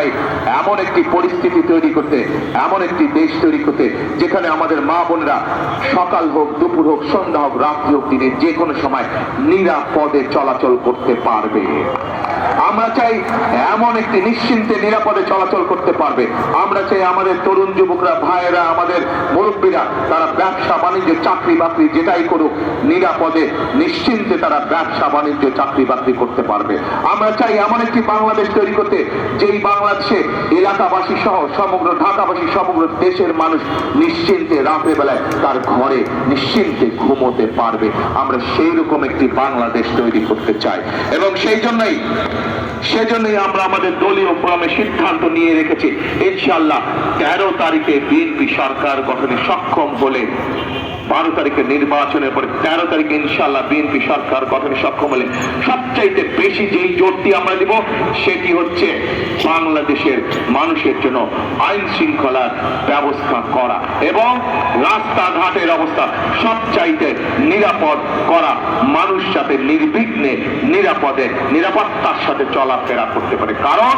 চাই এমন একটি পরিস্থিতি তৈরি করতে, এমন একটি দেশ তৈরি করতে যেখানে আমাদের মা বোনেরা সকাল হোক, দুপুর হোক, সন্ধ্যা হোক, রাত্রি হোক, দিনে যে কোনো সময় নিরাপদে চলাচল করতে পারবে। আমরা চাই এমন একটি নিশ্চিন্তে নিরাপদে চলাচল করতে পারবে। আমরা চাই আমাদের তরুণ যুবকরা, ভাইয়েরা, আমাদের মুরব্বীরা তারা ব্যবসা বাণিজ্য, চাকরি বাকরি যেটাই করুক, নিরাপদে নিশ্চিন্তে তারা ব্যবসা বাণিজ্য, চাকরি বাকরি করতে পারবে। আমরা চাই এমন একটি বাংলাদেশ তৈরি করতে যেই বাংলাদেশে এলাকাবাসী সহ সমগ্র ঢাকাবাসী, সমগ্র দেশের মানুষ নিশ্চিন্তে রাতের বেলায় তার ঘরে নিশ্চিন্তে ঘুমোতে পারবে। আমরা সেই রকম একটি বাংলাদেশ তৈরি করতে চাই এবং সেজন্যই আমরা আমাদের দলীয় ফোরামে সিদ্ধান্ত নিয়ে রেখেছি ইনশাআল্লাহ 13 তারিখে বিএনপি সরকার গঠনে সক্ষম হলে, 12 তারিখে নির্বাচনের পরে 13 তারিখে ইনশাআল্লাহ বিএনপি সরকার গঠনে সক্ষম হলে সবচাইতে বেশি যেই জোরটি আমরা দিব সেটি হচ্ছে বাংলাদেশের মানুষের জন্য আইন শৃঙ্খলার ব্যবস্থা করা এবং রাস্তাঘাটের অবস্থা সবচাইতে নিরাপদ করা, মানুষ যাতে নির্বিঘ্নে নিরাপদে নিরাপত্তার সাথে চলাফেরা করতে পারে। কারণ